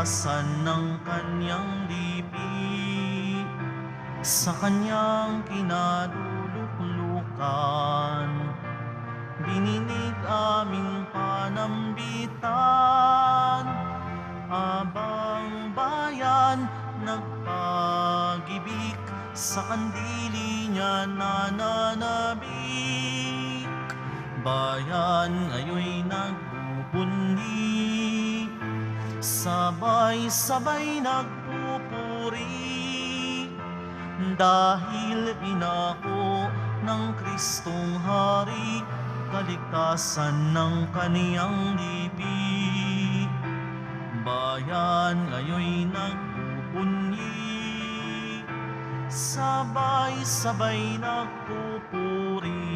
Asan ng kanyang lipi, sa kanyang kinaluluklukan, bininig aming panambitan, habang bayan nagpagibik, sa kandili niya nananabik. Bayan ngayoy nagbubunyi, sabay-sabay nagpupuri, dahil inako ng Kristong Hari, kaligtasan ng kaniyang lipi. Bayan ngayoy nagbubunyi, sabay-sabay nagpupuri.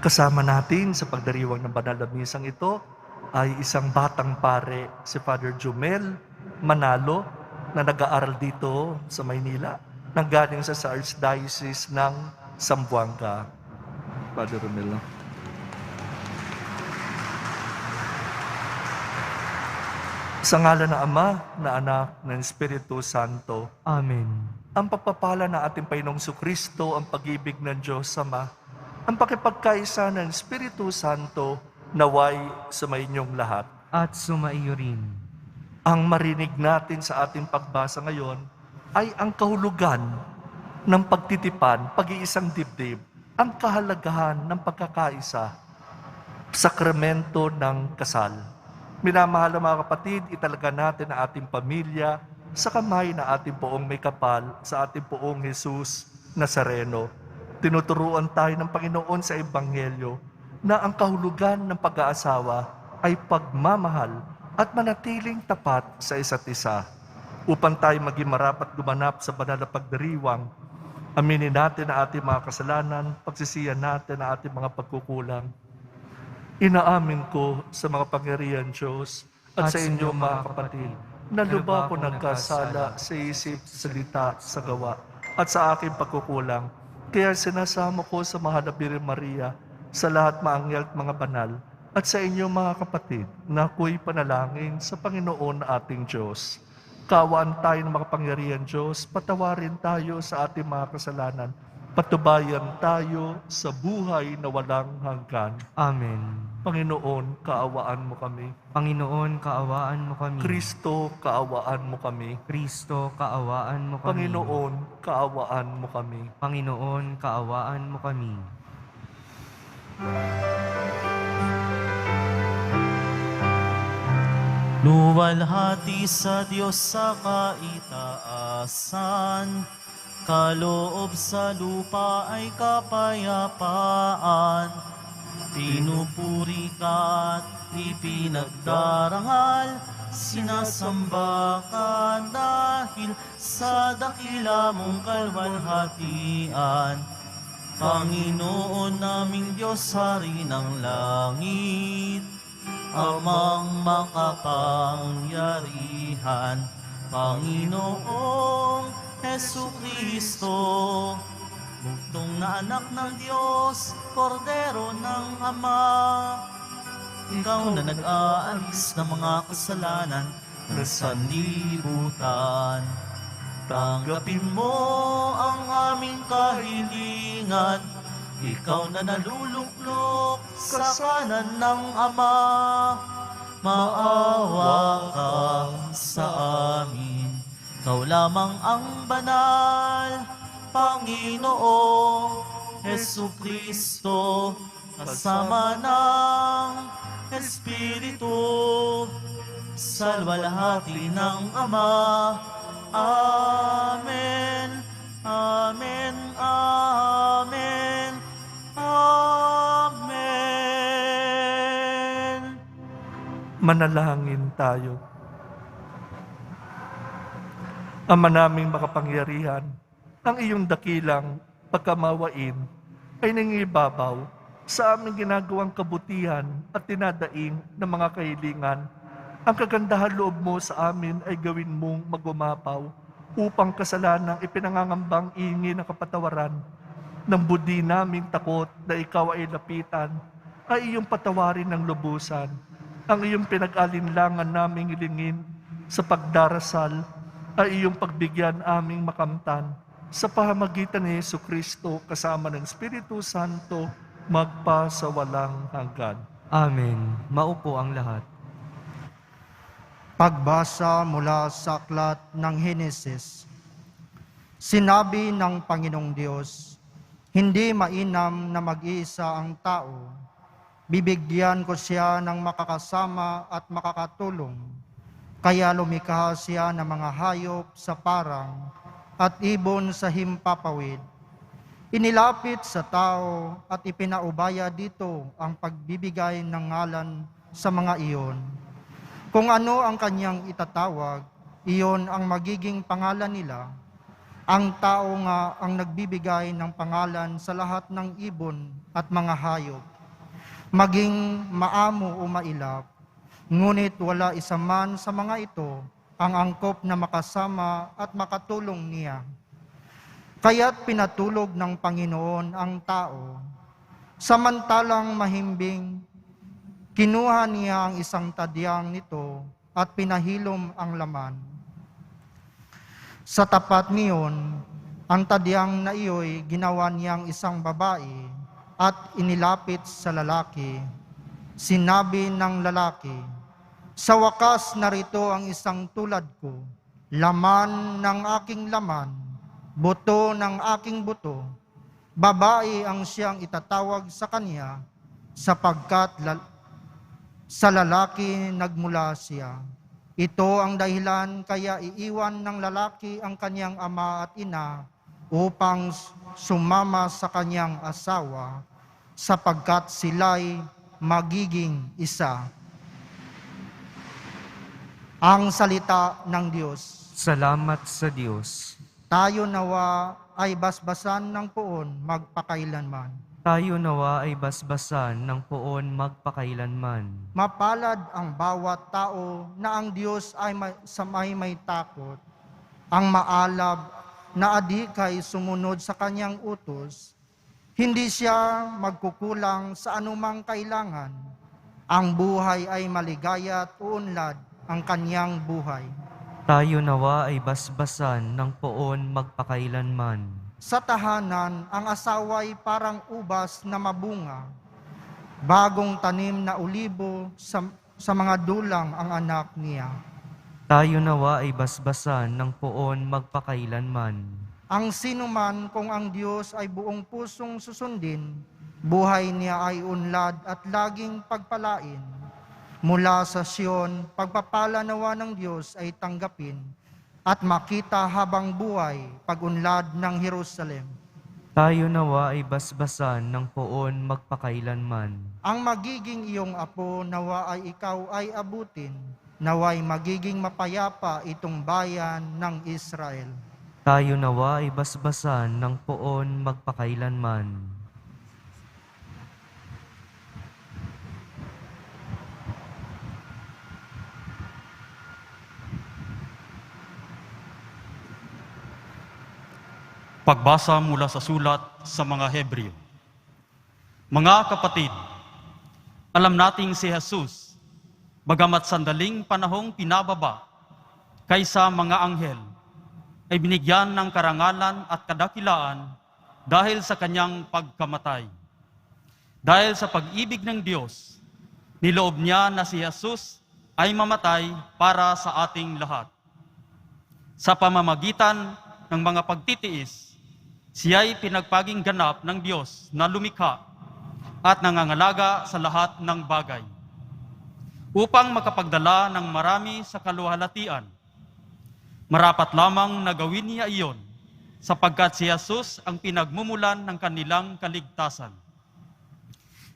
Kasama natin sa pagdiriwang ng banal na misang ito ay isang batang pare, si Father Jumel Manalo, na nag-aaral dito sa Maynila, nanggaling sa Archdiocese ng Zamboanga. Father Romelo. Sa ngalan ng Ama, na Anak, ng Espiritu Santo. Amen. Ang pagpapala ng ating Panginoong Kristo, ang pag-ibig ng Diyos Ama, ang pakipagkaisa ng Espiritu Santo, naway sumainyong lahat. At sumaiyo rin. Ang marinig natin sa ating pagbasa ngayon ay ang kahulugan ng pagtitipan, pag-iisang dibdib, ang kahalagahan ng pagkakaisa, sakramento ng kasal. Minamahal na mga kapatid, italaga natin ang ating pamilya sa kamay na ating poong may kapal, sa ating poong Jesus Nazareno. Tinuturuan tayo ng Panginoon sa Ebanghelyo na ang kahulugan ng pag-aasawa ay pagmamahal at manatiling tapat sa isa't isa. Upang tayo maging marapat gumanap sa banal na pagdiriwang, aminin natin ang ating mga kasalanan, pagsisiyan natin ang ating mga pagkukulang. Inaamin ko sa mga pangyarihan Diyos at sa inyo mga kapatid, na lubha ko nagkasala sa isip, salita, sa gawa, at sa aking pagkukulang. Kaya sinasama ko sa mahal na Birhen Maria, sa lahat maanghel at mga banal, at sa inyo mga kapatid, na ako'y panalangin sa Panginoon na ating Diyos. Kaawaan tayo ng makapangyarihan Diyos, patawarin tayo sa ating mga kasalanan, patubayan tayo sa buhay na walang hanggan. Amen. Panginoon, kaawaan mo kami. Panginoon, kaawaan mo kami. Kristo, kaawaan mo kami. Kristo, kaawaan mo kami. Panginoon, kaawaan mo kami. Panginoon, kaawaan mo kami. Luwalhati sa Diyos sa kaitaasan, kaloob sa lupa ay kapayapaan. Pinupuri ka at ipinagdarangal, sinasamba ka dahil sa dakila mong kalwalhatian. Panginoon naming Diyos, Hari ng langit, Amang makapangyarihan, Panginoong Hesukristo, bugtong na anak ng Diyos, Kordero ng Ama. Ikaw na nag-aalis ng mga kasalanan ng sanlibutan. Tanggapin mo ang aming kahilingan, ikaw na naluluklok sa kanan ng Ama. Maawa ka sa amin, ikaw lamang ang banal, Panginoong Hesukristo, kasama ng Espiritu, sa luwalhati ng Ama. Amen, amen, amen, amen. Manalangin tayo. Ama naming makapangyarihan, ang iyong dakilang pagkamawain ay nangibabaw sa aming ginagawang kabutihan at tinadaing ng mga kahilingan. Ang kagandahan loob mo sa amin ay gawin mong magumapaw upang kasalanang ipinangangambang ingi ng kapatawaran ng budi naming takot na ikaw ay lapitan ay iyong patawarin ng lubusan. Ang iyong pinag-alinlangan naming ilingin sa pagdarasal ay iyong pagbigyan aming makamtan sa pamamagitan ni Jesucristo kasama ng Espiritu Santo magpa sa walang hanggan. Amen. Maupo ang lahat. Pagbasa mula sa aklat ng Henesis. Sinabi ng Panginoong Diyos, hindi mainam na mag-iisa ang tao. Bibigyan ko siya ng makakasama at makakatulong. Kaya lumikha siya ng mga hayop sa parang at ibon sa himpapawid. Inilapit sa tao at ipinaubaya dito ang pagbibigay ng ngalan sa mga iyon. Kung ano ang kanyang itatawag, iyon ang magiging pangalan nila. Ang tao nga ang nagbibigay ng pangalan sa lahat ng ibon at mga hayop, maging maamo o mailap. Ngunit wala isa man sa mga ito ang angkop na makasama at makatulong niya. Kaya't pinatulog ng Panginoon ang tao. Samantalang mahimbing, kinuha niya ang isang tadyang nito at pinahilom ang laman. Sa tapat niyon, ang tadyang na iyo'y ginawa niyang isang babae at inilapit sa lalaki. Sinabi ng lalaki, sa wakas narito ang isang tulad ko, laman ng aking laman, buto ng aking buto. Babae ang siyang itatawag sa kanya, sapagkat sa lalaki nagmula siya. Ito ang dahilan kaya iiwan ng lalaki ang kanyang ama at ina upang sumama sa kanyang asawa, sapagkat sila'y magiging isa. Ang salita ng Diyos. Salamat sa Diyos. Tayo nawa ay basbasan ng poon magpakailanman. Tayo nawa ay basbasan ng poon magpakailanman. Mapalad ang bawat tao na ang Diyos ay may takot, ang maalab na adikay sumunod sa kanyang utos. Hindi siya magkukulang sa anumang kailangan. Ang buhay ay maligaya at uunlad ang kanyang buhay. Tayo nawa ay basbasan ng poon magpakailanman. Sa tahanan, ang asawa'y parang ubas na mabunga. Bagong tanim na ulibo sa mga dulang ang anak niya. Tayo nawa ay basbasan ng poon magpakailanman. Ang sinuman kung ang Diyos ay buong pusong susundin, buhay niya ay unlad at laging pagpalain. Mula sa Sion, pagpapala nawa ng Diyos ay tanggapin at makita habang buhay pag-unlad ng Jerusalem. Tayo nawa ay basbasan ng poon magpakailanman. Ang magiging iyong apo nawa ay ikaw ay abutin, naway magiging mapayapa itong bayan ng Israel. Tayo nawa ay basbasan ng poon magpakailanman. Pagbasa mula sa sulat sa mga Hebreo. Mga kapatid, alam nating si Jesus, bagamat sandaling panahong pinababa kaysa mga anghel, ay binigyan ng karangalan at kadakilaan dahil sa kanyang pagkamatay. Dahil sa pag-ibig ng Diyos, niloob niya na si Jesus ay mamatay para sa ating lahat. Sa pamamagitan ng mga pagtitiis, siya'y pinagpaging ganap ng Diyos na lumikha at nangangalaga sa lahat ng bagay, upang makapagdala ng marami sa kaluhalatian. Marapat lamang na gawin niya iyon, sapagkat si Jesus ang pinagmumulan ng kanilang kaligtasan.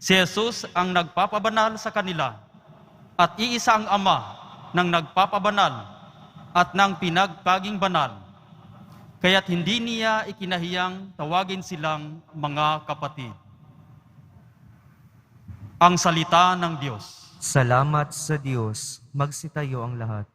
Si Jesus ang nagpapabanal sa kanila, at iisa ang Ama ng nagpapabanal at ng pinagpaging banal. Kaya't hindi niya ikinahiyang tawagin silang mga kapatid. Ang salita ng Diyos. Salamat sa Diyos. Magsitayo ang lahat.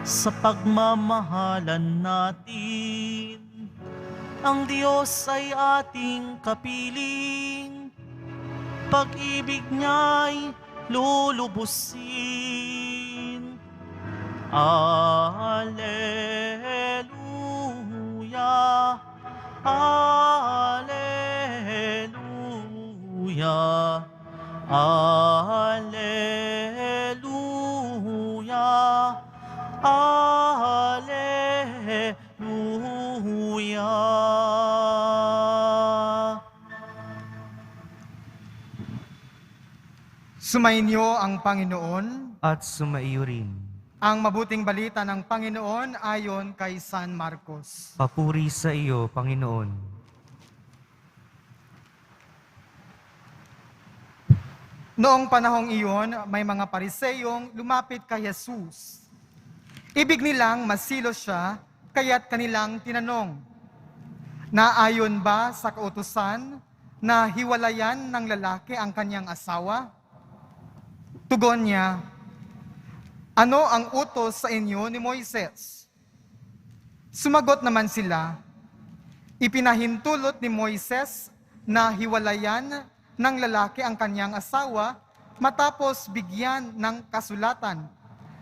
sa pagmamahalan natin. Ang Diyos ay ating kapiling, pag-ibig niya'y lulubusin. Alleluia, Alleluia, Alleluia, Alleluia. Sumainyo ang Panginoon. At sumaiyo rin. Ang mabuting balita ng Panginoon ayon kay San Marcos. Papuri sa iyo, Panginoon. Noong panahong iyon, may mga pariseyong lumapit kay Jesus. Ibig nilang masilo siya, kaya't kanilang tinanong, naayon ba sa kautusan na hiwalayan ng lalaki ang kanyang asawa? Tugon niya, ano ang utos sa inyo ni Moises? Sumagot naman sila, ipinahintulot ni Moises na hiwalayan ng lalaki ang kanyang asawa matapos bigyan ng kasulatan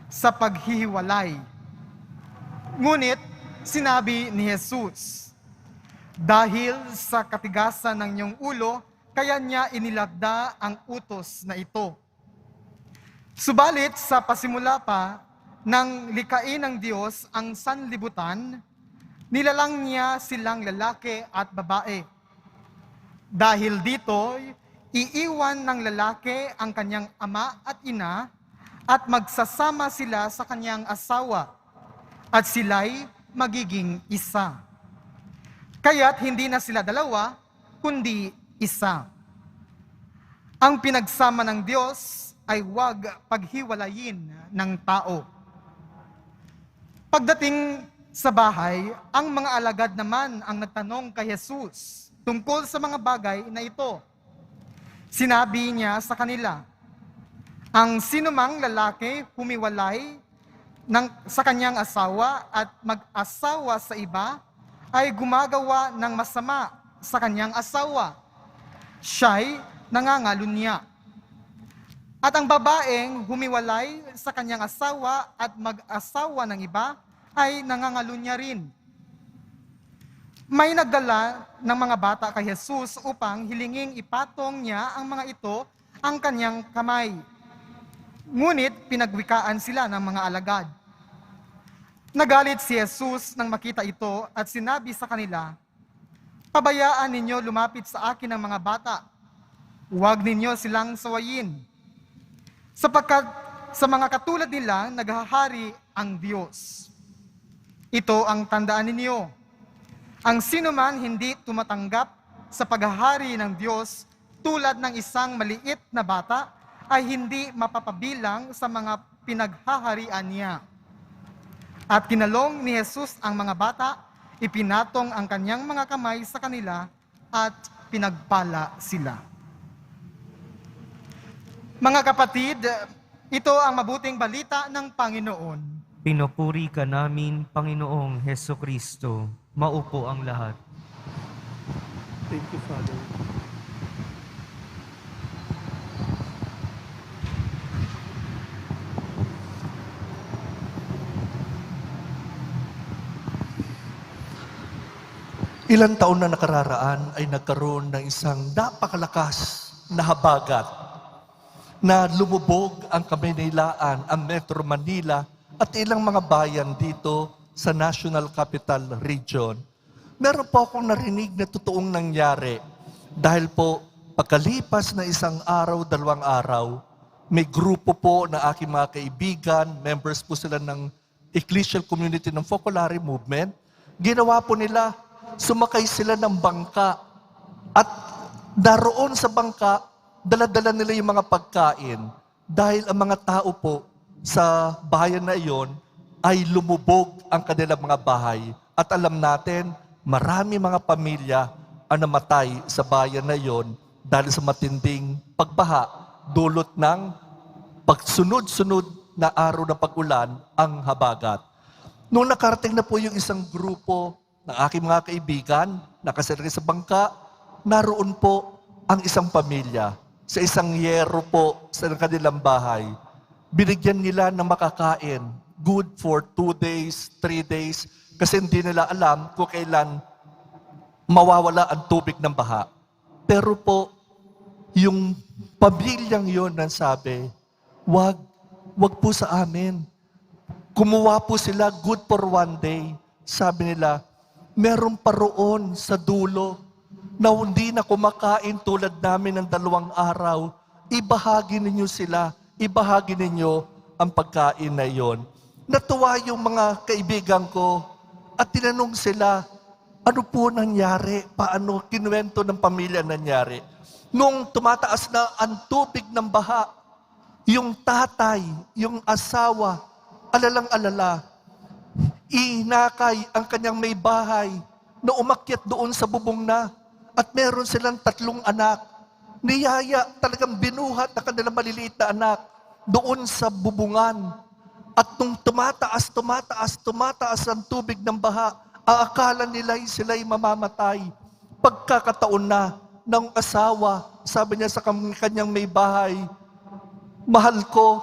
sa paghihiwalay. Ngunit sinabi ni Jesus, dahil sa katigasan ng iyong ulo, kaya niya inilagda ang utos na ito. Subalit sa pasimula pa ng likain ng Diyos ang sanlibutan, nilalang niya silang lalaki at babae. Dahil dito, iiwan ng lalaki ang kanyang ama at ina at magsasama sila sa kanyang asawa at sila'y magiging isa. Kaya't hindi na sila dalawa, kundi isa. Ang pinagsama ng Diyos ay huwag paghiwalayin ng tao. Pagdating sa bahay, ang mga alagad naman ang nagtanong kay Jesus tungkol sa mga bagay na ito. Sinabi niya sa kanila, ang sinumang lalaki humiwalay sa kanyang asawa at mag-asawa sa iba ay gumagawa ng masama sa kanyang asawa. Siya'y nangangalunya. At ang babaeng humiwalay sa kanyang asawa at mag-asawa ng iba ay nangangalunya rin. May nagdala ng mga bata kay Jesus upang hilinging ipatong niya ang mga ito ang kanyang kamay. Ngunit pinagwikaan sila ng mga alagad. Nagalit si Jesus nang makita ito at sinabi sa kanila, pabayaan ninyo lumapit sa akin ang mga bata. Huwag ninyo silang sawayin. Sapagkat sa mga katulad nila, naghahari ang Diyos. Ito ang tandaan ninyo. Ang sinuman hindi tumatanggap sa paghahari ng Diyos tulad ng isang maliit na bata ay hindi mapapabilang sa mga pinaghaharian niya. At kinalong ni Jesus ang mga bata, ipinatong ang kanyang mga kamay sa kanila at pinagpala sila. Mga kapatid, ito ang mabuting balita ng Panginoon. Pinupuri ka namin, Panginoong Hesukristo. Maupo ang lahat. Thank you, Father. Ilang taon na nakararaan ay nagkaroon ng isang napakalakas na habagat na lumubog ang Kamaynilaan, ang Metro Manila at ilang mga bayan dito sa National Capital Region. Meron po akong narinig na totoong nangyari dahil po pagkalipas na isang araw, 2 araw, may grupo po na aking mga kaibigan, members po sila ng Ecclesial Community ng Focolare Movement, ginawa po nila, sumakay sila ng bangka at daroon sa bangka, dala-dala nila yung mga pagkain dahil ang mga tao po sa bayan na iyon ay lumubog ang kanilang mga bahay. At alam natin, marami mga pamilya ang namatay sa bayan na iyon dahil sa matinding pagbaha, dulot ng pagsunod-sunod na araw na pag-ulan ang habagat. Nung nakarating na po yung isang grupo ng aking mga kaibigan, nakasarili sa bangka, naroon po ang isang pamilya sa isang yero po sa kanilang bahay. Binigyan nila ng makakain, good for 2 days, 3 days, kasi hindi nila alam kung kailan mawawala ang tubig ng baha. Pero po, yung pamilyang yon ang sabi, wag po sa amin. Kumuha po sila, good for 1 day. Sabi nila, meron pa roon sa dulo na hindi na kumakain tulad namin ng 2 araw. Ibahagi ninyo sila, ibahagi ninyo ang pagkain na iyon. Natuwa yung mga kaibigan ko at tinanong sila, ano po nangyari? Paano kinuwento ng pamilya nangyari? Nung tumataas na ang tubig ng baha, yung tatay, yung asawa, alalang-alala, inakay ang kanyang may bahay na umakyat doon sa bubong na at meron silang 3 anak. Niyaya talagang binuhat na kanilang maliliit na anak doon sa bubungan. At nung tumataas ang tubig ng baha, aakala nila sila'y mamamatay. Pagkakataon na ng asawa, sabi niya sa kanyang may bahay, mahal ko,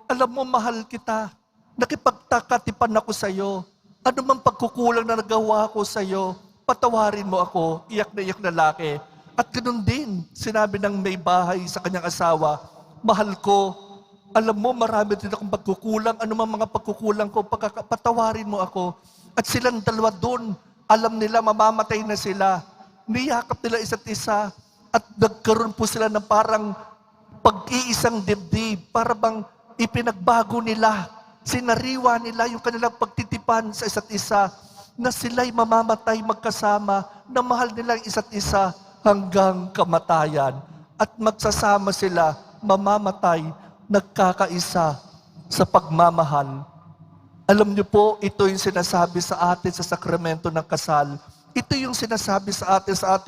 alam mo mahal kita, nakipagtakatipan ako sa iyo. Ano mang pagkukulang na nagawa ko sa iyo, patawarin mo ako, iyak na iyak na lalaki. At ganoon din, sinabi ng may bahay sa kanyang asawa, mahal ko, alam mo marami din akong pagkukulang, ano mang mga pagkukulang ko, patawarin mo ako. At silang dalawa doon, alam nila mamamatay na sila. Niyakap nila isa't isa at nagkaroon po sila ng parang pag-iisang dibdib, para bang ipinagbago nila, sinariwa nila yung kanilang pagtitipan sa isa't isa, na sila'y mamamatay magkasama, na mahal nila ang isa't isa hanggang kamatayan. At magsasama sila, mamamatay, nagkakaisa sa pagmamahal. Alam niyo po, ito yung sinasabi sa atin sa sakramento ng kasal. Ito yung sinasabi sa atin sa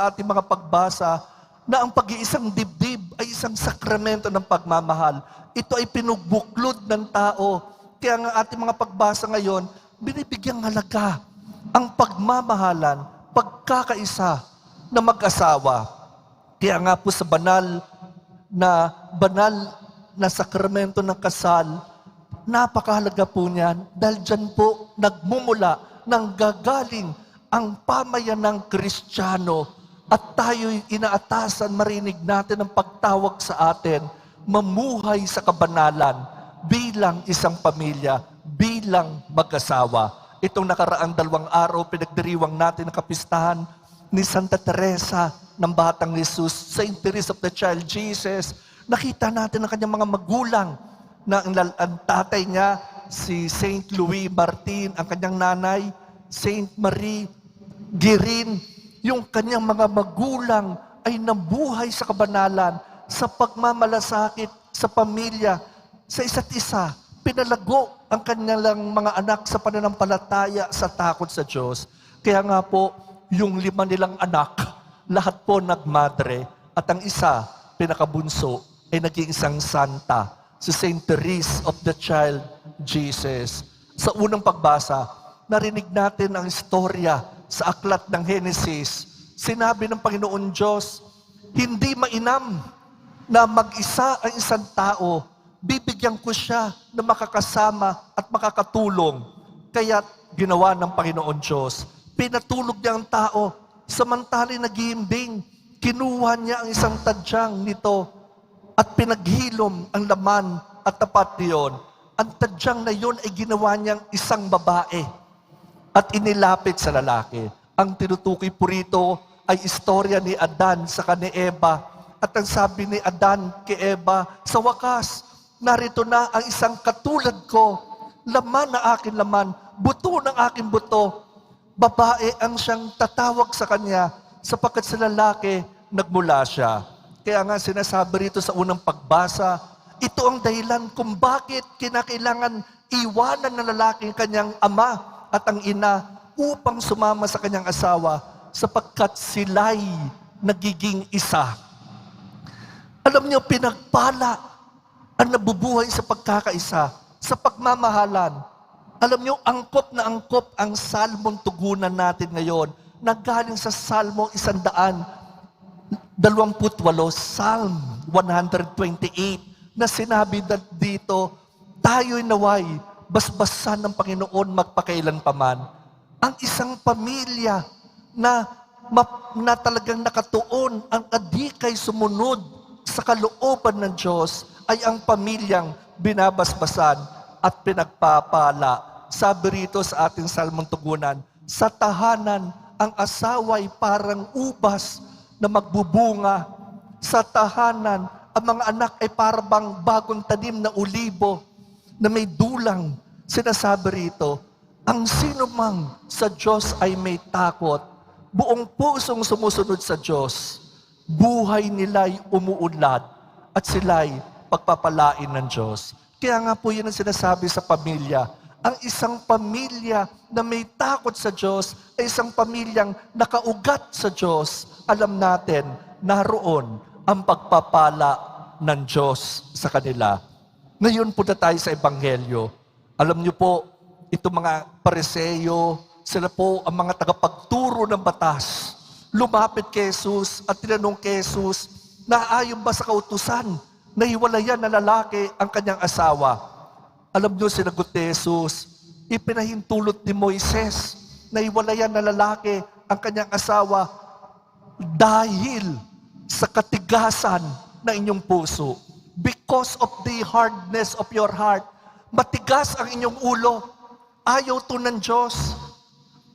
ating mga pagbasa, na ang pag-iisang dibdib ay isang sakramento ng pagmamahal. Ito ay pinugbuklod ng tao. Kaya nga ating mga pagbasa ngayon, binibigyang halaga ang pagmamahalan, pagkakaisa na mag-asawa. Kaya nga po sa banal na sakramento ng kasal, napakahalaga po niyan dahil dyan po nagmumula, nanggagaling ang pamayanang Kristiyano. At tayo'y inaatasan, marinig natin ang pagtawag sa atin, mamuhay sa kabanalan bilang isang pamilya, bilang mag-asawa. Itong nakaraang 2 araw, pinagdiriwang natin ang kapistahan ni Santa Teresa ng Batang Jesus, Saint Teresa of the Child Jesus. Nakita natin ang kanyang mga magulang, na ang tatay niya, si Saint Louis Martin, ang kanyang nanay, Saint Marie Girin. Yung kanyang mga magulang ay nabuhay sa kabanalan, sa pagmamalasakit, sa pamilya, sa isa't isa. Pinalago ang kanilang mga anak sa pananampalataya, sa takot sa Diyos. Kaya nga po, yung 5 nilang anak, lahat po nagmadre, at ang isa, pinakabunso, ay naging isang santa, si Saint Teresa of the Child Jesus. Sa unang pagbasa, narinig natin ang istorya sa aklat ng Henesis. Sinabi ng Panginoon Diyos, hindi mainam na mag-isa ang isang tao. Bibigyan ko siya na makakasama at makakatulong. Kaya ginawa ng Panginoon Diyos, pinatulog niya ang tao. Samantali naghihimbing, kinuha niya ang isang tadyang nito at pinaghilom ang laman at tapat niyon. Ang tadyang na yun ay ginawa niyang isang babae at inilapit sa lalaki. Ang tinutukoy po rito ay istorya ni Adan sa ni Eva. At ang sabi ni Adan kay Eva, sa wakas, narito na ang isang katulad ko, laman na akin laman, buto ng aking buto. Babae ang siyang tatawag sa kanya, sapagkat sa lalaki, nagmula siya. Kaya nga sinasabi rito sa unang pagbasa, ito ang dahilan kung bakit kinakailangan iwanan ng lalaki ang kanyang ama at ang ina upang sumama sa kanyang asawa, sapagkat sila'y nagiging isa. Alam niyo, pinagpala ang nabubuhay sa pagkakaisa, sa pagmamahalan. Alam nyo, angkop na angkop ang salmong tugunan natin ngayon na galing sa Salmo 128, Psalm 128, na sinabi dito, tayo'y naway, basbasan ng Panginoon magpakailanpaman. Ang isang pamilya na talagang nakatuon, ang adikay sumunod sa kalooban ng Diyos, ay ang pamilyang binabasbasan at pinagpapala. Sabi rito sa ating salmong tugunan, sa tahanan, ang asawa'y parang ubas na magbubunga. Sa tahanan, ang mga anak ay parang bagong tanim na ulibo na may dulang. Sinasabi rito, ang sino mang sa Diyos ay may takot, buong pusong sumusunod sa Diyos, buhay nila'y umuunlad at sila'y pagpapalain ng Diyos. Kaya nga po yun ang sinasabi sa pamilya. Ang isang pamilya na may takot sa Diyos ay isang pamilyang nakaugat sa Diyos. Alam natin, naroon ang pagpapala ng Diyos sa kanila. Ngayon punta tayo sa Ebanghelyo. Alam niyo po, itong mga Pariseyo, sila po ang mga tagapagturo ng batas. Lumapit kay Jesus at tinanong kay Jesus, naayon ba sa kautusan na hiwalayan na lalaki ang kanyang asawa? Alam niyo, sinagot ni Jesus, ipinahintulot ni Moises na hiwalayan na lalaki ang kanyang asawa dahil sa katigasan ng inyong puso. Because of the hardness of your heart. Matigas ang inyong ulo. Ayaw to ng Diyos.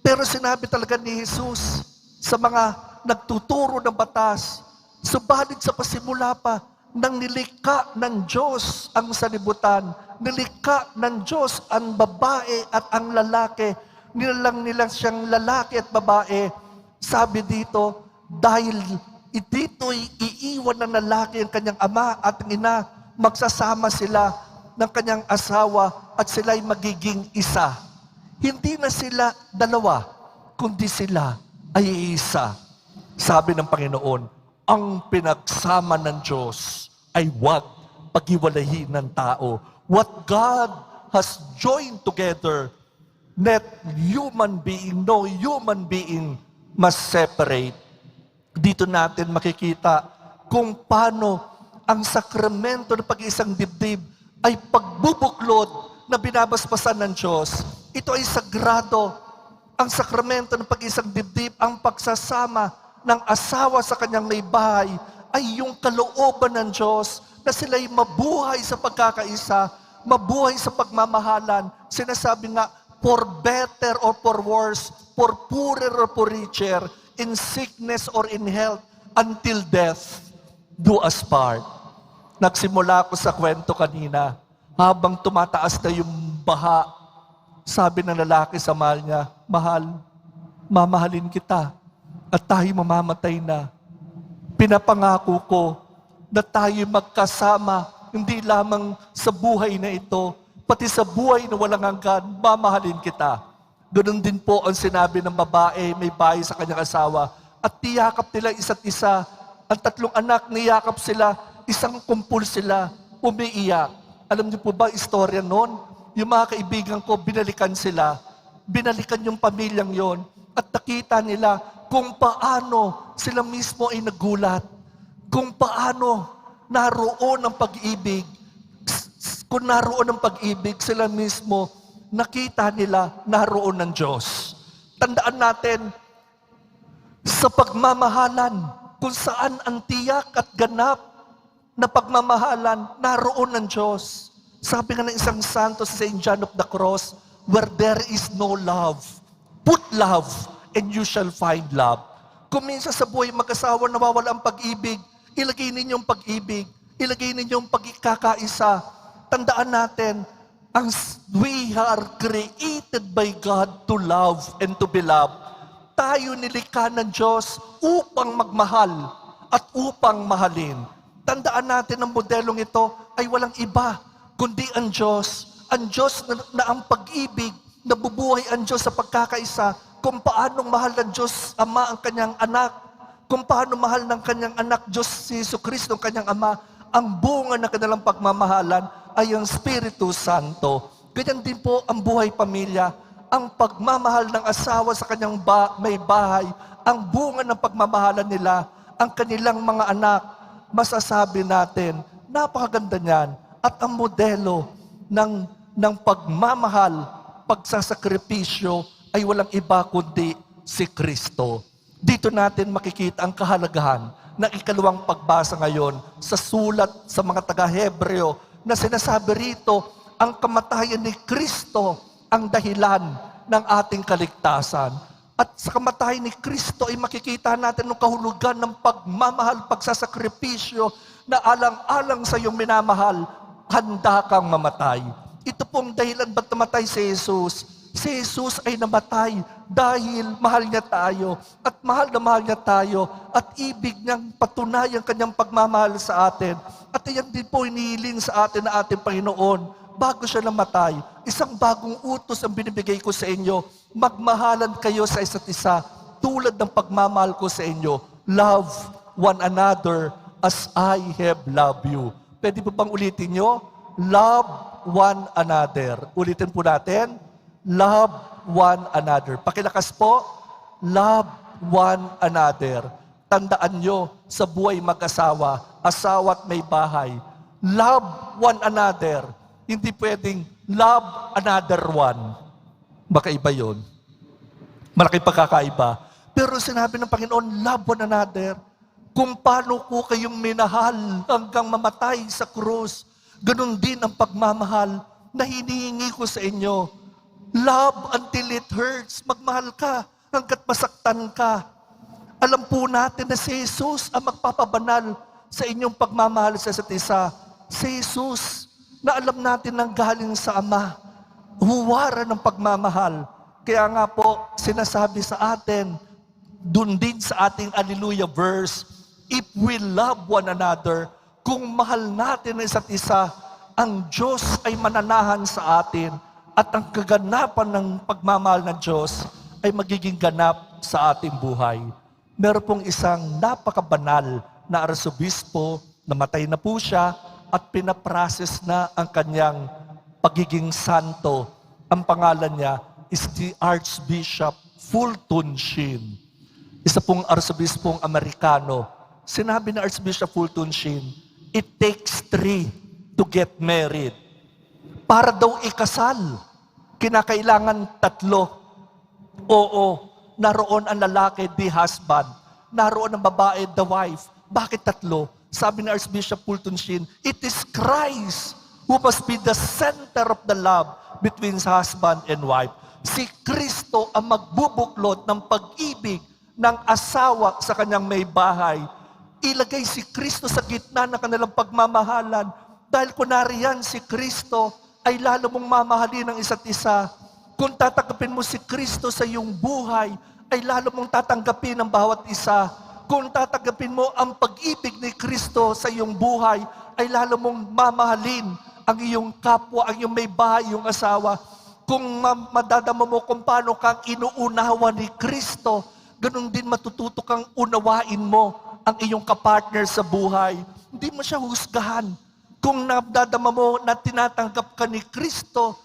Pero sinabi talaga ni Jesus sa mga nagtuturo ng batas, subalit sa pasimula pa, nang nilikha ng Diyos ang salibutan, nilikha ng Diyos ang babae at ang lalaki, nilalang nila siyang lalaki at babae. Sabi dito, dahil dito'y iiwan ng lalaki ang kanyang ama at ang ina, magsasama sila ng kanyang asawa at sila'y magiging isa. Hindi na sila dalawa, kundi sila ay isa. Sabi ng Panginoon, ang pinagsama ng Diyos ay huwag paghiwalayin ng tao. What God has joined together, let no human being must separate. Dito natin makikita kung paano ang sakramento ng pag-iisang dibdib ay pagbubuklod na binabasbasan ng Diyos. Ito ay sagrado. Ang sakramento ng pag-iisang dibdib, ang pagsasama ng asawa sa kanyang may bahay, ay yung kalooban ng Diyos na sila'y mabuhay sa pagkakaisa, mabuhay sa pagmamahalan. Sinasabi nga, for better or for worse, for poorer or for richer, in sickness or in health, until death do us part. Nagsimula ako sa kwento kanina, habang tumataas na yung baha, sabi ng lalaki sa mahal niya, mahal, mamahalin kita at tayo mamamatay na. Pinapangako ko na tayo magkasama, hindi lamang sa buhay na ito, pati sa buhay na walang hanggan, mamahalin kita. Ganun din po ang sinabi ng babae, may bahay sa kanyang asawa, at tiyakap nila isa't isa. Ang tatlong anak, niyakap sila, isang kumpul sila, umiiyak. Alam niyo po ba istorya noon? Yung mga kaibigan ko, binalikan sila. Binalikan yung pamilyang yon at nakita nila kung paano sila mismo ay nagulat. Kung paano naroon ang pag-ibig. Kung naroon ang pag-ibig, sila mismo nakita nila naroon ng Diyos. Tandaan natin, sa pagmamahalan, kung saan ang tiyak at ganap na pagmamahalan, naroon ng Diyos. Sabi nga ng isang santo sa St. John of the Cross, where there is no love, put love, and you shall find love. Kung minsan sa buhay mag-asawa nawawala ang pag-ibig, ilagay ninyong pag-ibig, ilagay ninyong pagkakaisa. Tandaan natin, we are created by God to love and to be loved. Tayo nilikha ng Diyos upang magmahal at upang mahalin. Tandaan natin ang modelong ito ay walang iba, kundi ang Diyos. Ang Diyos na ang pag-ibig, nabubuhay ang Diyos sa pagkakaisa, kung paanong mahal ng Diyos Ama ang kanyang anak, kung paano mahal ng kanyang anak Diyos si Jesucristo ang kanyang Ama, ang bunga ng kanilang pagmamahalan ay ang Espiritu Santo. Ganyan din po ang buhay pamilya. Ang pagmamahal ng asawa sa kanyang may bahay, ang bunga ng pagmamahalan nila, ang kanilang mga anak, masasabi natin, napakaganda niyan. At ang modelo ng pagmamahal, pagsasakripisyo, ay walang iba kundi si Kristo. Dito natin makikita ang kahalagahan ng ikalawang pagbasa ngayon sa sulat sa mga taga-Hebreo na sinasabi rito, ang kamatayan ni Kristo ang dahilan ng ating kaligtasan. At sa kamatayan ni Kristo ay makikita natin ang kahulugan ng pagmamahal, pagsasakripisyo na alang-alang sa iyong minamahal, handa kang mamatay. Ito pong dahilan ba't namatay si Jesus. Si Jesus ay namatay dahil mahal niya tayo at mahal na mahal niya tayo at ibig niyang patunayan kanyang pagmamahal sa atin. At iyan din po inihiling sa atin na ating Panginoon bago siya namatay. Isang bagong utos ang binibigay ko sa inyo. Magmahalan kayo sa isa't isa tulad ng pagmamahal ko sa inyo. Love one another as I have loved you. Pwede po bang ulitin nyo? Love one another. Ulitin po natin. Love one another. Pakilakas po. Love one another. Tandaan nyo sa buhay mag-asawa, asawa at may bahay. Love one another. Hindi pwedeng love another one. Makaiba yun. Malaking pagkakaiba. Pero sinabi ng Panginoon, love one another. Kung paano ko kayong minahal hanggang mamatay sa krus, ganun din ang pagmamahal na hinihingi ko sa inyo. Love until it hurts. Magmahal ka hanggat masaktan ka. Alam po natin na si Jesus ang magpapabanal sa inyong pagmamahal sa isa't isa. Si Jesus na alam natin nang galing sa Ama. Huwara ng pagmamahal. Kaya nga po, sinasabi sa atin, dun din sa ating Alleluia verse, if we love one another, kung mahal natin ang isa't isa, ang Diyos ay mananahan sa atin at ang kaganapan ng pagmamahal ng Diyos ay magiging ganap sa ating buhay. Meron pong isang napakabanal na arsobispo, namatay na po siya at pinaprocess na ang kanyang pagiging santo. Ang pangalan niya is the Archbishop Fulton Sheen. Isa pong arsobispong Amerikano. Sinabi ni Archbishop Fulton Sheen, it takes 3 to get married. Para daw ikasal, kinakailangan 3. Oo, naroon ang lalaki, the husband. Naroon ang babae, the wife. Bakit 3? Sabi ni Archbishop Fulton Sheen, it is Christ who must be the center of the love between husband and wife. Si Kristo ang magbubuklod ng pag-ibig ng asawa sa kanyang may bahay. Ilagay si Kristo sa gitna ng kanilang pagmamahalan. Dahil kung nariyan si Kristo, ay lalo mong mamahalin ang isa't isa. Kung tatanggapin mo si Kristo sa iyong buhay, ay lalo mong tatanggapin ang bawat isa. Kung tatanggapin mo ang pag-ibig ni Kristo sa iyong buhay, ay lalo mong mamahalin ang iyong kapwa, ang iyong may bahay, iyong asawa. Kung madadama mo kung paano kang inuunawa ni Kristo, ganun din matututo kang unawain mo ang iyong kapartner sa buhay. Hindi mo siya husgahan. Kung nadadama mo na tinatanggap ka ni Kristo,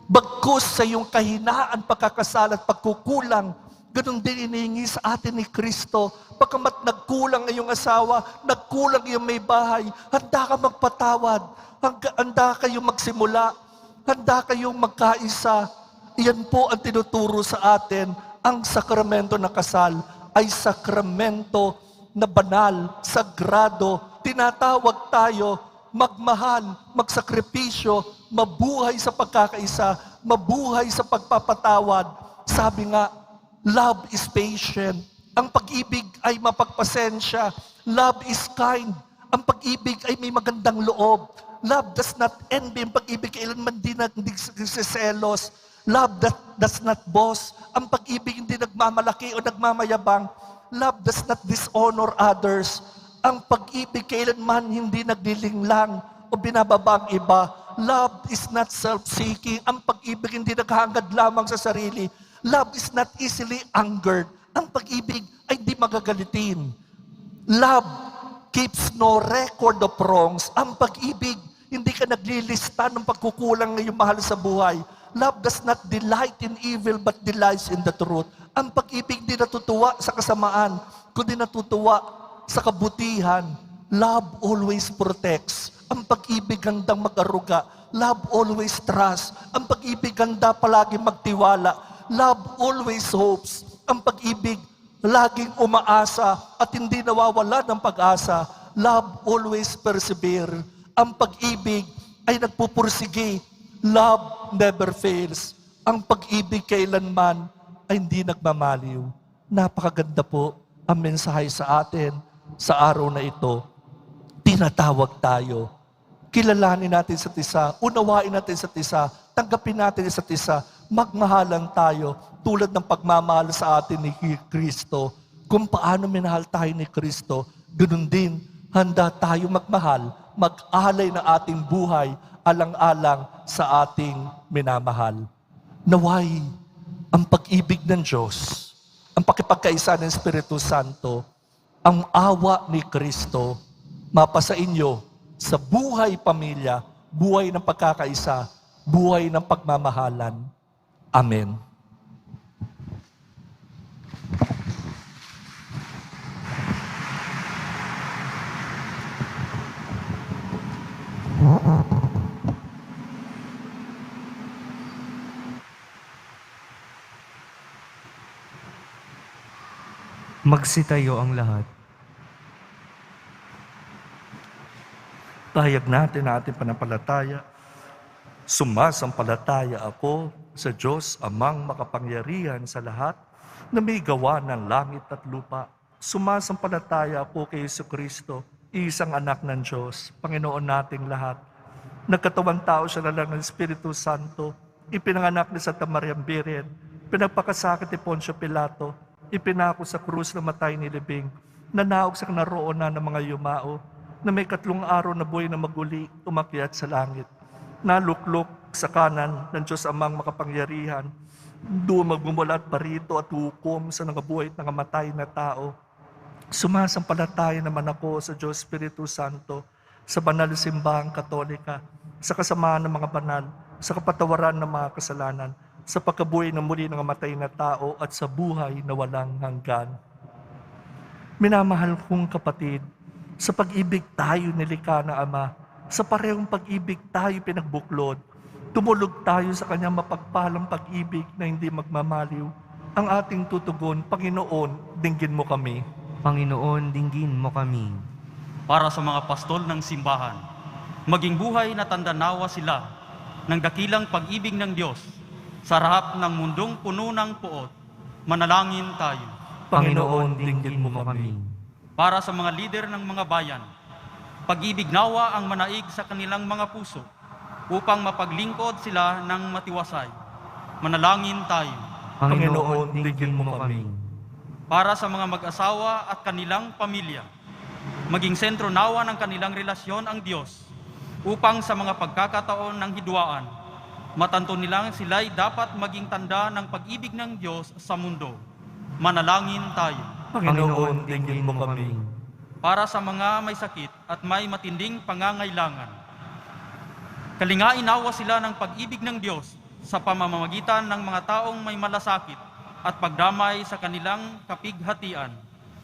bagkus sa iyong kahinaan, pagkakasala at pagkukulang, ganun din inihingi sa atin ni Kristo. Pagkamat nagkulang ang iyong asawa, nagkulang iyong may bahay, handa ka magpatawad, handa kayong magsimula, handa kayong magkaisa. Iyan po ang tinuturo sa atin. Ang sakramento ng kasal ay sakramento na banal, sagrado. Tinatawag tayo magmahal, magsakripisyo, mabuhay sa pagkakaisa, mabuhay sa pagpapatawad. Sabi nga, love is patient. Ang pag-ibig ay mapagpasensya. Love is kind. Ang pag-ibig ay may magandang loob. Love does not envy. Ang pag-ibig kailanman din nagsiselos. Love does not boast. Ang pag-ibig hindi nagmamalaki o nagmamayabang. Love does not dishonor others. Ang pag-ibig kailanman hindi naglilinglang o binababa ang iba. Love is not self-seeking. Ang pag-ibig hindi naghahangad lamang sa sarili. Love is not easily angered. Ang pag-ibig ay hindi magagalitin. Love keeps no record of wrongs. Ang pag-ibig Hindi ka naglilista ng pagkukulang ng iyong mahal sa buhay. Love does not delight in evil but delights in the truth. Ang pag-ibig di natutuwa sa kasamaan, kundi natutuwa sa kabutihan. Love always protects. Ang pag-ibig handang mag-aruga. Love always trusts. Ang pag-ibig handa palagi magtiwala. Love always hopes. Ang pag-ibig laging umaasa at hindi nawawala ng pag-asa. Love always persevere. Ang pag-ibig ay nagpupursige. Love never fails. Ang pag-ibig kailanman ay hindi nagmamaliw. Napakaganda po ang mensahe sa atin sa araw na ito. Tinatawag tayo. Kilalanin natin sa isa, unawain natin sa isa, tanggapin natin sa isa, magmahalan tayo tulad ng pagmamahal sa atin ni Kristo. Kung paano minahal tayo ni Kristo, ganoon din, handa tayo magmahal, mag-alay ng ating buhay, alang-alang sa ating minamahal. Naway, ang pag-ibig ng Diyos, ang pakipagkaisa ng Espiritu Santo, ang awa ni Kristo, mapasa inyo sa buhay pamilya, buhay ng pagkakaisa, buhay ng pagmamahalan. Amen. Magsitayo ang lahat. Pahayag natin ang ating panampalataya. Sumasampalataya ako sa Diyos amang makapangyarihan sa lahat na may gawa ng langit at lupa. Sumasampalataya ako kay Jesucristo, isang anak ng Diyos, Panginoon nating lahat. Nagkatawang tao siya na lang ng Espiritu Santo, ipinanganak ni Santa Maria Virgen, pinagpakasakit ni Poncio Pilato, ipinako sa krus na matay ni Libing, nanaog sa kanaroonan ng mga yumao, na may 3 araw na buhay na maguli, umakyat sa langit. Naluklok sa kanan ng Diyos amang makapangyarihan, doon magmumulat parito at hukom sa nangabuhay at nangamatay na tao. Sumasampalataya naman ako sa Diyos Espiritu Santo, sa banal na simbahang katolika, sa kasamaan ng mga banal, sa kapatawaran ng mga kasalanan, sa pagkabuhay ng muli ng namatay na tao at sa buhay na walang hanggan. Minamahal kong kapatid, sa pag-ibig tayo nilikha ng Ama, sa parehong pag-ibig tayo pinagbuklod, tumulog tayo sa kanyang mapagpalang pag-ibig na hindi magmamaliw. Ang ating tutugon, Panginoon, dinggin mo kami. Panginoon, dinggin mo kami. Para sa mga pastol ng simbahan, maging buhay na tandanawa sila ng dakilang pag-ibig ng Diyos sa harap ng mundong puno ng puot. Manalangin tayo. Panginoon, dinggin mo kami. Para sa mga lider ng mga bayan, pag-ibig nawa ang manaig sa kanilang mga puso upang mapaglingkod sila ng matiwasay. Manalangin tayo. Panginoon, dinggin mo kami. Para sa mga mag-asawa at kanilang pamilya, maging sentro nawa ng kanilang relasyon ang Diyos upang sa mga pagkakataon ng hidwaan, matanto nilang sila'y dapat maging tanda ng pag-ibig ng Diyos sa mundo. Manalangin tayo. Panginoon, dinggin mo kami. Para sa mga may sakit at may matinding pangangailangan, kalingain nawa sila ng pag-ibig ng Diyos sa pamamagitan ng mga taong may malasakit at pagdamay sa kanilang kapighatian.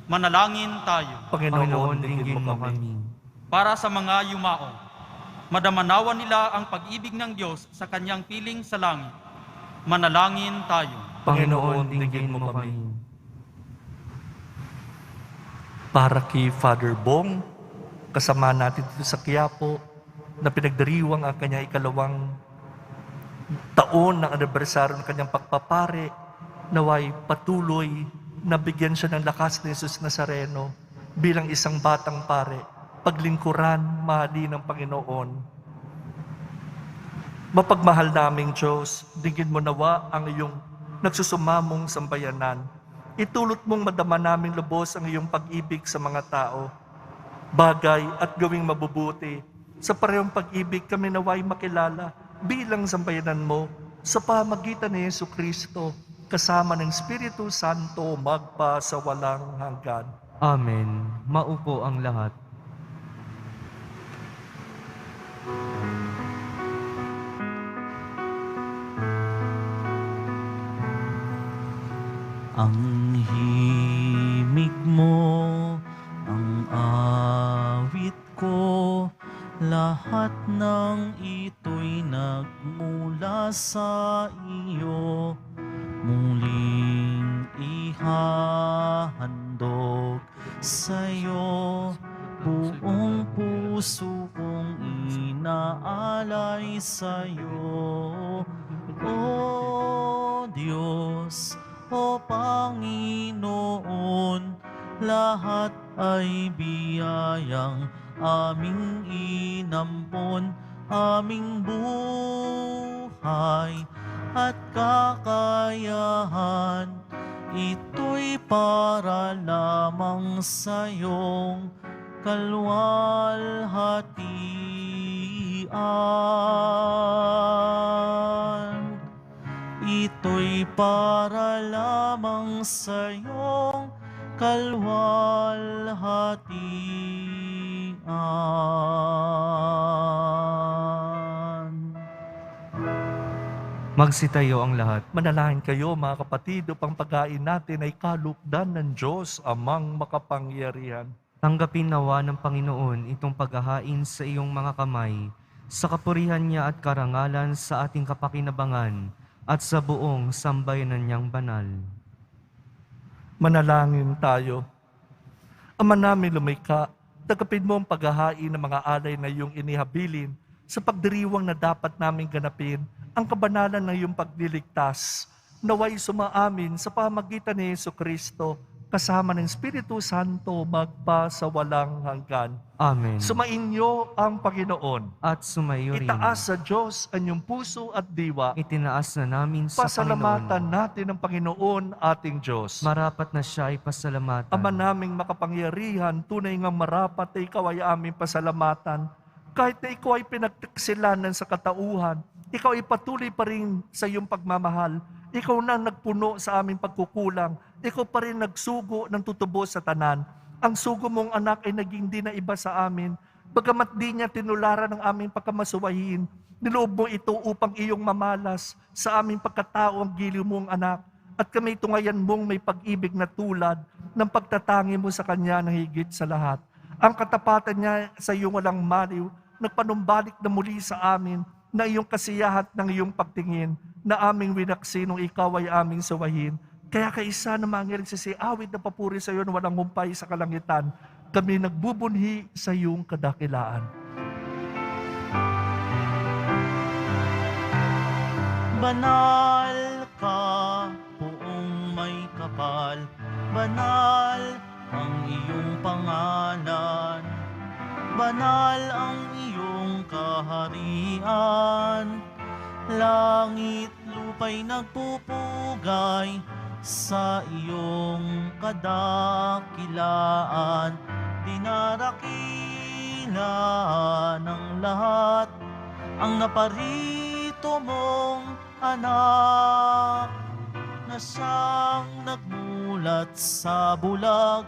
Manalangin tayo. Panginoon, dinggin mo kami. Para sa mga yumao, madamanawa nila ang pag-ibig ng Diyos sa kanyang piling sa langit. Manalangin tayo. Panginoon, dinggin mo kami. Para kay Father Bong, kasama natin dito sa Quiapo, na pinagdiriwang ang kanyang 2 taon ng anibersaryo ng kanyang pagpapare, naway patuloy na bigyan siya ng lakas ni Jesus Nazareno bilang isang batang pare, paglingkuran, mahalin ng Panginoon. Mapagmahal naming Diyos, dinggin mo nawa ang iyong nagsusumamong sambayanan. Itulot mong madama naming lubos ang iyong pag-ibig sa mga tao. Bagay at gawing mabubuti. Sa parehong pag-ibig kami naway makilala bilang sambayanan mo sa pamagitan ni Jesucristo, kasama ng Espiritu Santo magpa sa walang hanggan. Amen. Maupo ang lahat. Ang himig mo, ang awit ko, lahat ng ito'y nagmula sa iyo. Muling ihahandog sa'yo, buong puso kong inaalay sa'yo. O Diyos, O Panginoon, lahat ay biyayang aming inampon, aming buhay at kakayahan. Ito'y para lamang sa'yong kalwalhatian. Ito'y para lamang sa'yong kalwalhatian. Magsitayo ang lahat. Manalangin kayo mga kapatid upang pagkain natin ay kalugdan ng Diyos amang makapangyarihan. Tanggapin nawa ng Panginoon itong paghahain sa iyong mga kamay, sa kapurihan niya at karangalan sa ating kapakinabangan, at sa buong sambayanan niyang banal. Manalangin tayo. Ama namin lumikha, tagapin mo ang paghahain ng mga alay na iyong inihabilin sa pagdiriwang na dapat namin ganapin ang kabanalan ng iyong pagliligtas. Naway sumaamin sa pamagitan ni Jesucristo, kasama ng Espiritu Santo magpa sa walang hanggan. Amen. Sumainyo ang Panginoon. At sumayo rin. Itaas sa Diyos ang iyong puso at diwa. Itinaas na namin sa Pasalamatan Panginoon. natin ang Panginoon ating Diyos. Marapat na siya ay pasalamatan. Ama naming makapangyarihan, tunay nga marapat ay ikaw ay aming pasalamatan. Kahit na ikaw ay pinagtaksilanan sa katauhan, ikaw ay patuloy pa rin sa iyong pagmamahal. Ikaw na nagpuno sa aming pagkukulang. Ikaw pa rin nagsugo ng tutubos sa tanan. Ang sugo mong anak ay naging di na iba sa amin. Bagamat di niya tinularan ng aming pagkamasuwahin, niloob mo ito upang iyong mamalas sa aming pagkatao ang giliw mong anak. At kami tungayan mong may pag-ibig na tulad ng pagtatangi mo sa kanya na higit sa lahat. Ang katapatan niya sa iyong walang maliw, nagpanumbalik na muli sa amin na iyong kasiyahat ng iyong pagtingin, na aming winaksi nung ikaw ay aming suwahin. Kaya kaisa na mangirig awit na papuri sa iyo na walang humpay sa kalangitan, kami nagbubunhi sa iyong kadakilaan. Banal ka, poong may kapal, banal ang iyong pangalan, banal ang iyong kaharian. Langit lupa'y nagpupugay sa iyong kadakilaan. Dinarakila ng lahat ang naparito mong anak, na siyang nagmulat sa bulag,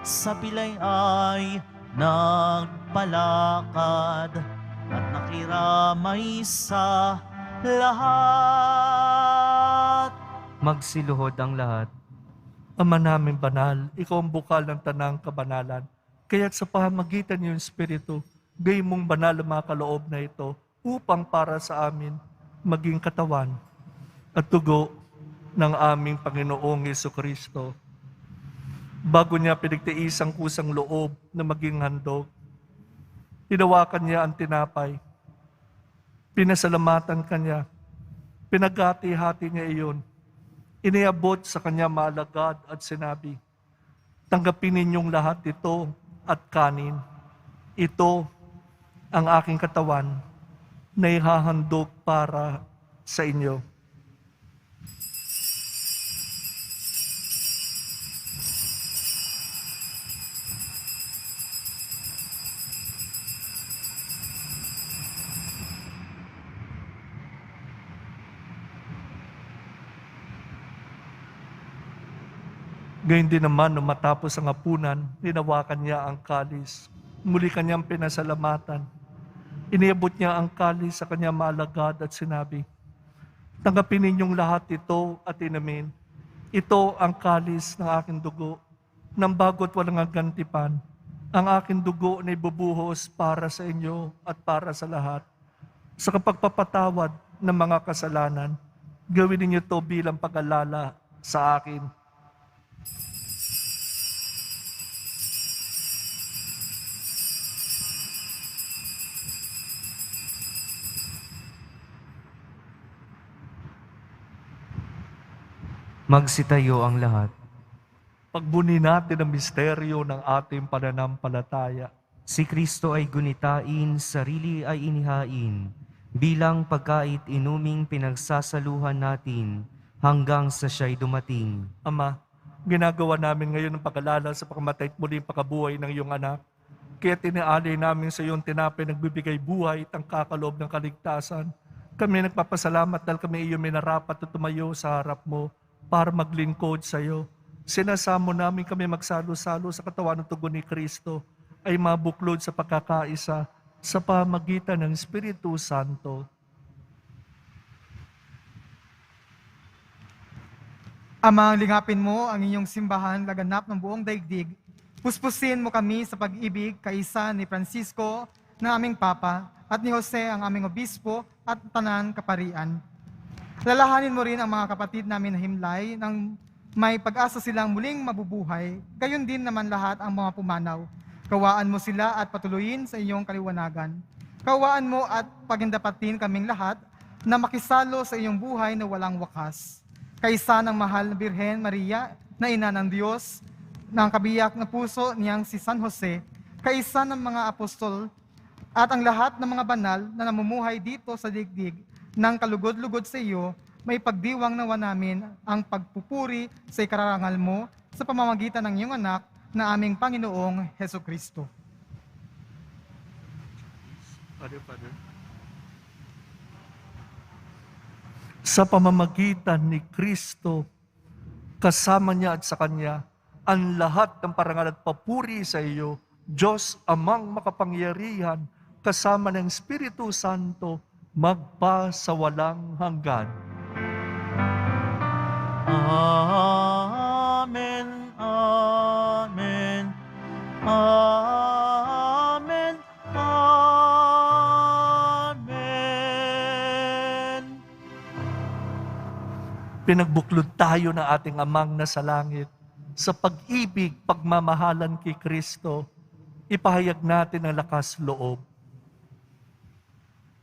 sa pilay ay nagpalakad at nakiramay sa lahat. Magsiluhod ang lahat. Ama namin banal, ikaw ang bukal ng tanang kabanalan. Kaya't sa pamamagitan ng iyong Espiritu, gayon mong banal ang mga kaloob na ito upang para sa amin maging katawan at tugo ng aming Panginoong Jesucristo. Bago niya pinagtiis ang kusang loob na maging handog, hinawakan niya ang tinapay, pinasalamatan kanya, pinaghati-hati niya iyon, iniabot sa kanya maalagad at sinabi, tanggapin ninyong lahat ito at kanin. Ito ang aking katawan na ihahandog para sa inyo. Gayun din naman, nung matapos ang hapunan, hinawakan niya ang kalis. Muli kanyang pinasalamatan. Iniabot niya ang kalis sa kanya maalagad at sinabi, "Tanggapin ninyong lahat ito at inumin. Ito ang kalis ng aking dugo, ng bago't walang gantipan. Ang aking dugo na ibubuhos para sa inyo at para sa lahat. Sa kapagpapatawad ng mga kasalanan, gawin ninyo ito bilang pag-alala sa akin." Magsitayo ang lahat. Pagbuni natin ang misteryo ng ating pananampalataya. Si Kristo ay gunitain, sarili ay inihain, bilang pagkait inuming pinagsasaluhan natin hanggang sa siya'y dumating. Ama, ginagawa namin ngayon ang pag-alala sa pagkamatay at muling pagkabuhay ng iyong anak. Kaya tinialay namin sa iyong tinapay nagbibigay buhay at ang kakaloob ng kaligtasan. Kami nagpapasalamat dahil kami iyong minarapat at tumayo sa harap mo para maglingkod sa iyo. Sinasamo namin kami magsalo-salo sa katawan ng tugon ni Kristo ay mabuklod sa pagkakaisa sa pamagitan ng Espiritu Santo. Ama, lingapin mo ang inyong simbahan laganap ng buong daigdig. Puspusin mo kami sa pag-ibig kaisa ni Francisco na aming Papa at ni Jose ang aming Obispo at tanan kaparian. Lalahanin mo rin ang mga kapatid namin na himlay nang may pag-asa silang muling mabubuhay, gayon din naman lahat ang mga pumanaw. Kawaan mo sila at patuloyin sa iyong kaliwanagan. Kawaan mo at pagindapatin kaming lahat na makisalo sa iyong buhay na walang wakas. Kaisa ng mahal na Birhen Maria, na ina ng Diyos, ng kabiyak na puso niyang si San Jose, kaisa ng mga apostol, at ang lahat ng mga banal na namumuhay dito sa digdig ng kalugod-lugod sa iyo, may pagdiwang nawa namin ang pagpupuri sa ikararangal mo sa pamamagitan ng iyong anak na aming Panginoong Heso Kristo. Sa pamamagitan ni Kristo, kasama niya at sa Kanya, ang lahat ng parangal at papuri sa iyo, Diyos amang makapangyarihan, kasama ng Espiritu Santo, magpa sa walang hanggan. Amen, amen, amen, amen. Pinagbuklod tayo ng ating amang nasa langit. Sa pag-ibig, pagmamahalan kay Kristo, ipahayag natin ang lakas loob.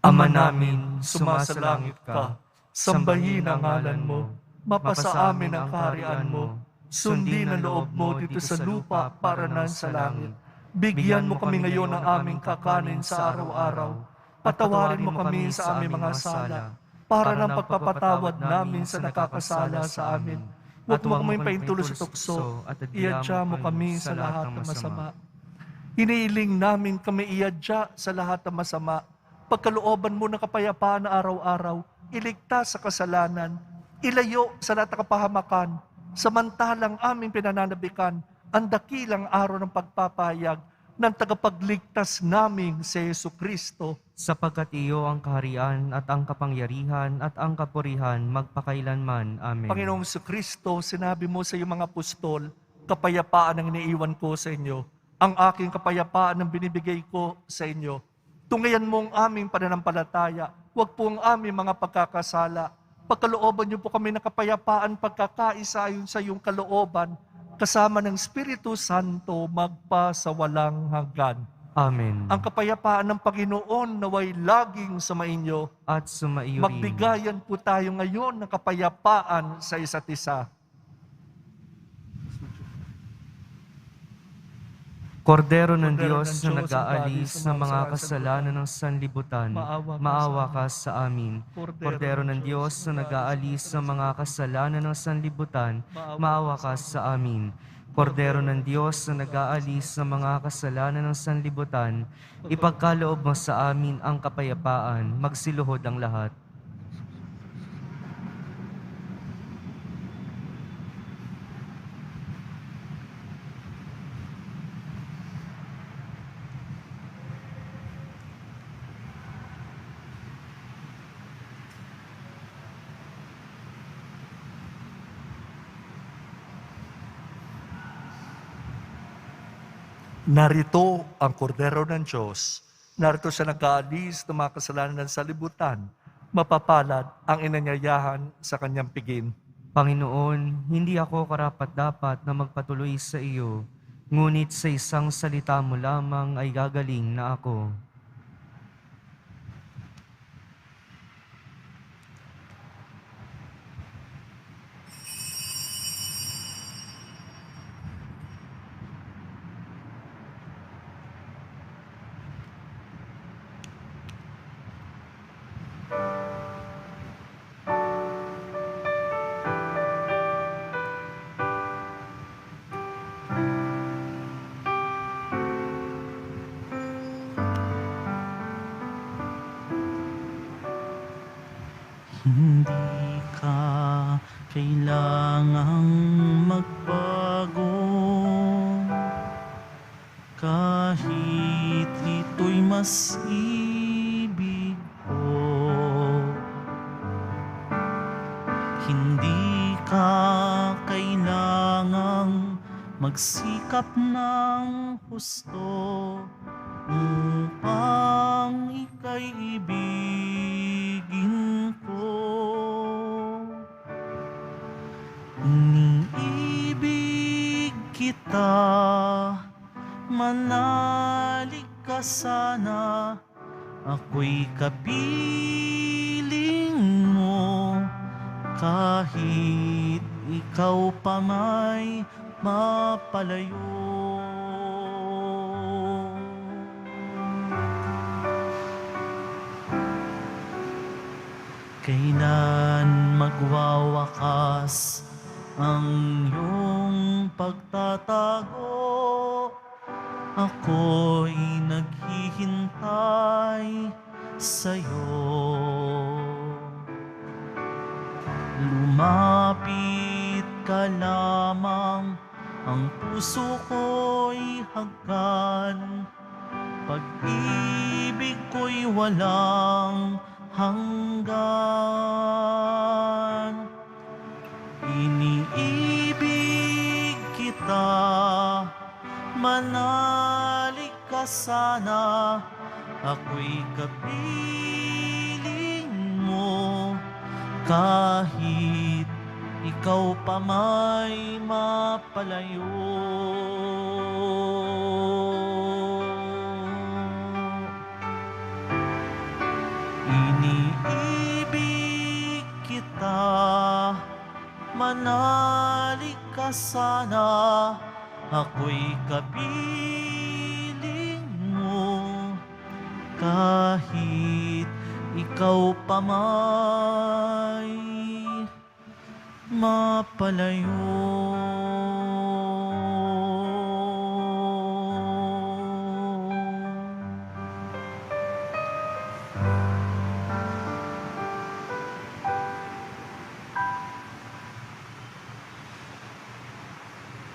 Ama namin, sumasalangit ka, sambahin ang ngalan mo, mapasa amin ang kaharian mo, sundin ang loob mo dito sa lupa para nan sa langit. Bigyan mo kami ngayon ng aming kakanin sa araw-araw. Patawarin mo kami sa aming mga sala, para ng pagpapatawad namin sa nakakasala sa amin. Huwag mo kami paintulos sa tukso, at iadya mo kami sa lahat ng masama. Hinihiling namin kami iadya sa lahat ng masama, pagkalooban mo ng kapayapaan na araw-araw, iligtas sa kasalanan, ilayo sa lahat ng kapahamakan, samantalang aming pinananabikan ang dakilang araw ng pagpapahayag ng tagapagligtas naming si Yesu Kristo. sapagkat iyo ang kaharian at ang kapangyarihan at ang kapurihan magpakailanman. Amen. Panginoong Yesu Kristo, sinabi mo sa iyong mga apostol, kapayapaan ang iniiwan ko sa inyo, ang aking kapayapaan ang binibigay ko sa inyo. Tungayan mo ang aming pananampalataya, huwag po ang aming mga pagkakasala. Pagkalooban niyo po kami ng kapayapaan, pagkakaisa ayon sa iyong kalooban, kasama ng Espiritu Santo, magpa sa walang hanggan. Amen. Ang kapayapaan ng Panginoon naway laging sumainyo. At sumaiyo rin. Magbigayan po tayo ngayon ng kapayapaan sa isa't isa. Kordero ng Diyos na nag-aalis ng mga kasalanan ng sanlibutan, maawa ka sa amin. Kordero ng Diyos na nag-aalis ng mga kasalanan ng sanlibutan, maawa ka sa amin. Kordero ng Diyos na nag-aalis ng mga kasalanan ng sanlibutan, ipagkaloob mo sa amin ang kapayapaan, magsiluhod ang lahat. Narito ang kordero ng Diyos. Narito siya nag-aalis ng mga kasalanan ng salibutan. Mapapalad ang inanyayahan sa kanyang piging. Panginoon, hindi ako karapat-dapat na magpatuloy sa iyo, ngunit sa isang salita mo lamang ay gagaling na ako. Hindi ka kailangang magbago kahit ito'y mas ibig ko. Hindi ka kailangang magsikap ng husto upang ika'y ibigin ko. Iniibig kita, manalig ka sana, ako'y kapiling mo, kahit ikaw pa may mapalayo. Kailan magwawakas ang iyong pagtatago? Ako'y naghihintay sa'yo. Lumapit ka lamang, ang puso ko'y hagkan. Pag-ibig ko'y walang hanggan. Iniibig kita, manalig ka sana, ako'y kapiling mo, kahit ikaw pa may mapalayo. Iniibig kita, manalig ka sana, ako'y kapiling mo, kahit ikaw pa may mapalayo.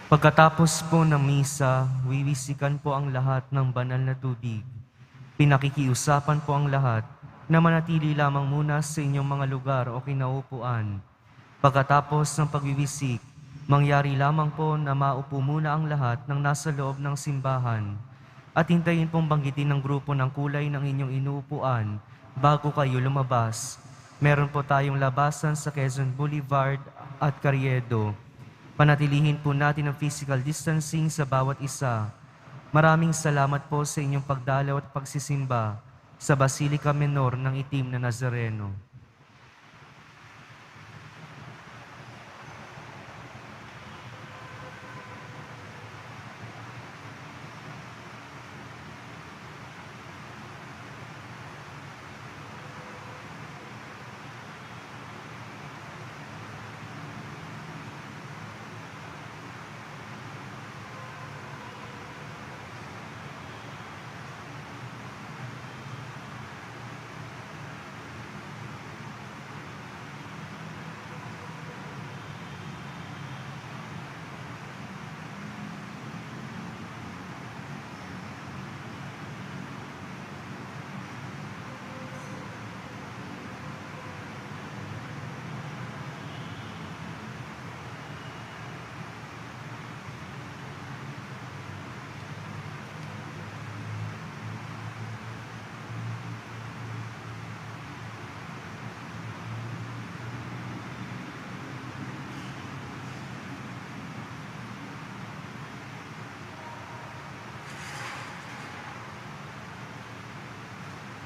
Pagkatapos po ng misa, wiwisikan po ang lahat ng banal na tubig. Pinakikiusapan po ang lahat na manatili lamang muna sa inyong mga lugar o kinaupuan. Pagkatapos ng pagwiwisik, mangyari lamang po na maupo muna ang lahat ng nasa loob ng simbahan at hintayin pong banggitin ng grupo ng kulay ng inyong inuupuan bago kayo lumabas. Meron po tayong labasan sa Quezon Boulevard at Carriedo. Panatilihin po natin ang physical distancing sa bawat isa. Maraming salamat po sa inyong pagdalaw at pagsisimba sa Basilica Menor ng Itim na Nazareno.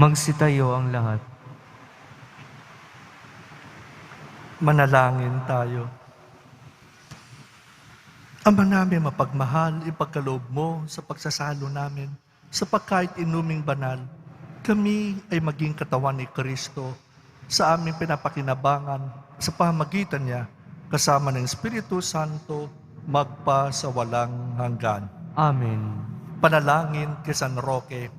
Magsitayo ang lahat. Manalangin tayo. Ama namin mapagmahal, ipagkaloob mo sa pagsasalo namin sa pagkait inuming banal. Kami ay maging katawan ni Kristo sa aming pinapakinabangan sa pamagitan niya kasama ng Espiritu Santo magpa sa walang hanggan. Amen. Panalangin kay San Roque.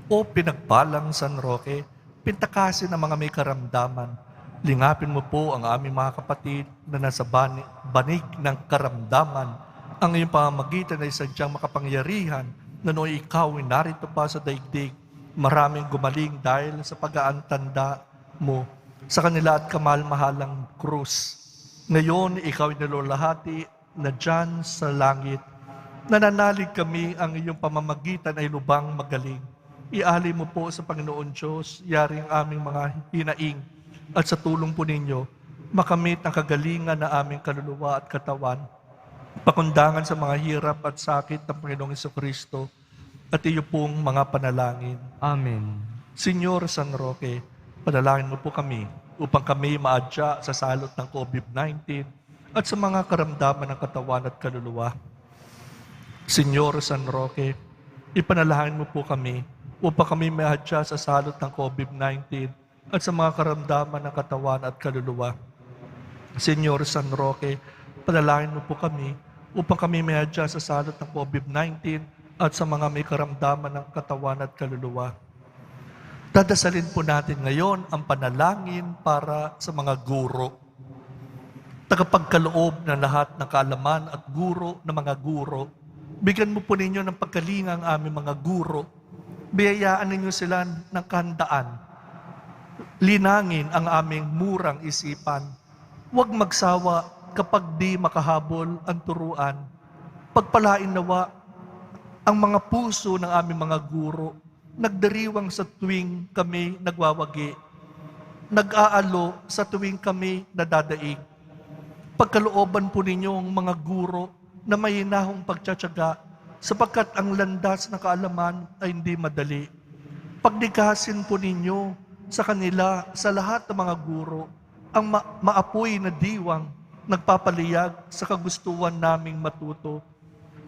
O pinagpalang San Roque, pintakasin ang mga may karamdaman. Lingapin mo po ang aming mga kapatid na nasa banig ng karamdaman. Ang iyong pamamagitan ay sadyang makapangyarihan na nooy ikaw ay narito pa sa daigdig. Maraming gumaling dahil sa pag-aantanda mo sa kanila at kamahal-mahalang krus. Ngayon, ikaw ay nalulahati na dyan sa langit. Nananalig kami ang iyong pamamagitan ay lubang magaling. Iali mo po sa Panginoon Diyos, yari ang aming mga hinaing. At sa tulong po ninyo, makamit ang kagalingan na aming kaluluwa at katawan. Pakundangan sa mga hirap at sakit ng Panginoong Jesucristo at iyo pong mga panalangin. Amen. Senyor San Roque, panalangin mo po kami upang kami maadya sa salot ng COVID-19 at sa mga karamdaman ng katawan at kaluluwa. Senyor San Roque, ipanalangin mo po kami upang kami maadya sa salot ng COVID-19 at sa mga karamdaman ng katawan at kaluluwa. Senyor San Roque, panalangin mo po kami upang kami maadya sa salot ng COVID-19 at sa mga may karamdaman ng katawan at kaluluwa. Dadasalin po natin ngayon ang panalangin para sa mga guro. Tagapagkaloob ng lahat ng kaalaman at guro ng mga guro. Bigyan mo po ninyo ng pagkalinga ang aming mga guro. Biyayaan ninyo sila ng kahandaan. Linangin ang aming murang isipan. Huwag magsawa kapag di makahabol ang turuan. Pagpalain nawa ang mga puso ng aming mga guro, nagdiriwang sa tuwing kami nagwawagi, nag-aalo sa tuwing kami nadadaig. Pagkalooban po ninyo ang mga guro na may hinahong pagtsatsaga, sapagkat ang landas ng kaalaman ay hindi madali. Pagdikasin po ninyo sa kanila, sa lahat ng mga guro, ang maapoy na diwang nagpapaliyag sa kagustuhan naming matuto.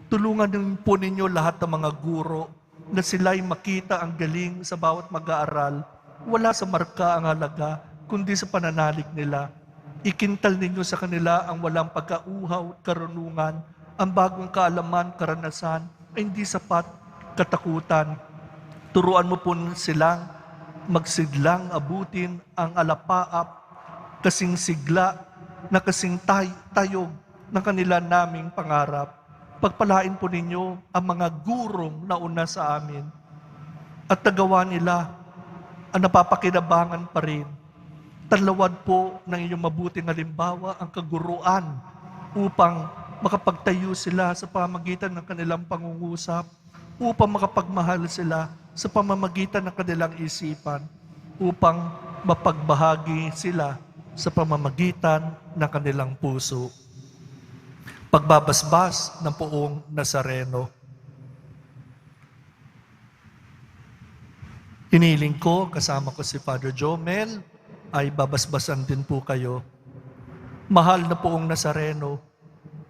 Tulungan din po ninyo lahat ng mga guro na sila'y makita ang galing sa bawat mag-aaral. Wala sa marka ang halaga, kundi sa pananalig nila. Ikintal ninyo sa kanila ang walang pagkauhaw at karunungan, ang bagong kaalaman, karanasan, ay hindi sapat katakutan. Turuan mo po silang magsidlang abutin ang alapaap, kasing sigla na kasing tayog ng kanila naming pangarap. Pagpalain po ninyo ang mga gurong nauna sa amin at nagawa nila ang napapakinabangan pa rin. Talawad po ng inyong mabuting halimbawa ang kaguruan upang makapagtayo sila sa pamamagitan ng kanilang pangungusap, upang makapagmahal sila sa pamamagitan ng kanilang isipan, upang mapagbahagi sila sa pamamagitan ng kanilang puso. Pagbabasbas ng Poong Nazareno. Hiniling ko, kasama ko si Father Jomel, ay babasbasan din po kayo. Mahal na Poong Nazareno,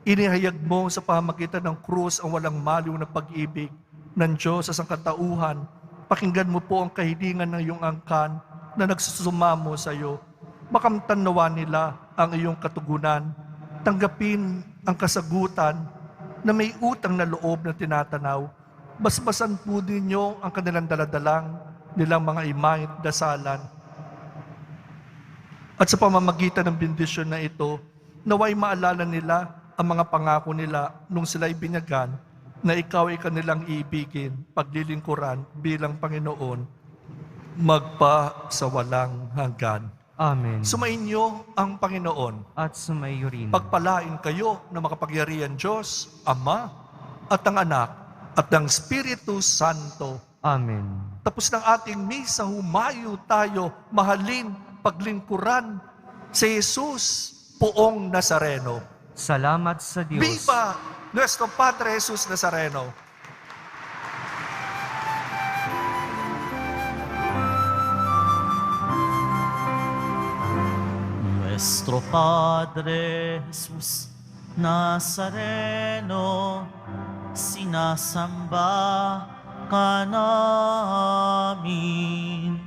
inihayag mo sa pamamagitan ng krus ang walang maliw na pag-ibig ng Diyos sa sangkatauhan. Pakinggan mo po ang kahilingan ng iyong angkan na nagsusumamo sa iyo. Makamtan nawa nila ang iyong katugunan. Tanggapin ang kasagutan na may utang na loob na tinatanaw. Basbasan po ninyo ang kanilang daladalang nilang mga imay at dasalan. At sa pamamagitan ng bendisyon na ito, naway maalala nila ang mga pangako nila nung sila'y binyagan na ikaw ay kanilang iibigin, paglilingkuran bilang Panginoon, magpa sa walang hanggan. Amen. Sumainyo ang Panginoon. At sumaiyo rin. Pagpalain kayo ng makapangyarihan Diyos, Ama, at ang Anak, at ng Espiritu Santo. Amen. Tapos ng ating misa, humayo tayo, mahalin, paglingkuran si Jesus, Poong Nazareno. Salamat sa Diyos. Viva nuestro Padre Jesus Nazareno! Nuestro Padre Jesus Nazareno, sinasamba ka namin.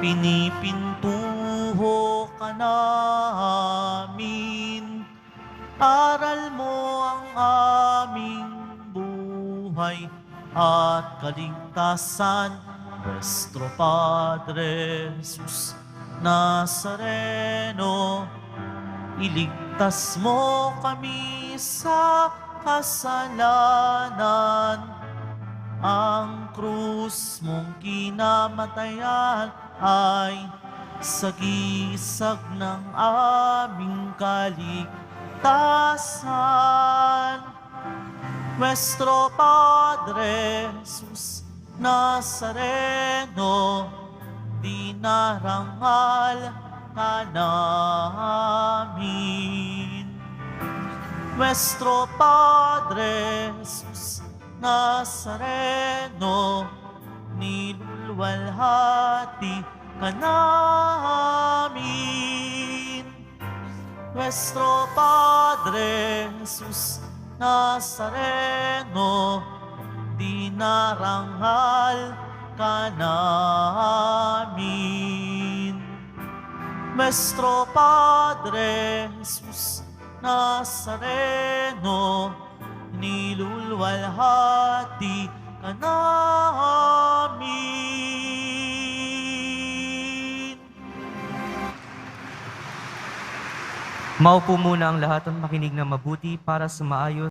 Pinipintuho ka namin, aral mo ang aming buhay at kaligtasan. Nuestro Padre Jesus Nazareno, iligtas mo kami sa kasalanan. Ang krus mong kinamatayan ay sagisag ng aming kaligtasan. Nuestro Padre Jesus Nazareno, dinarangal ka namin. Nuestro Padre Jesus Nazareno, nilulwalhati ka namin. Nuestro Padre Jesus Nazareno, dinarangal ka namin. Nuestro Padre Jesus Nazareno, nilulwalhati ka namin. Maupo muna ang lahat at makinig na mabuti para sa maayos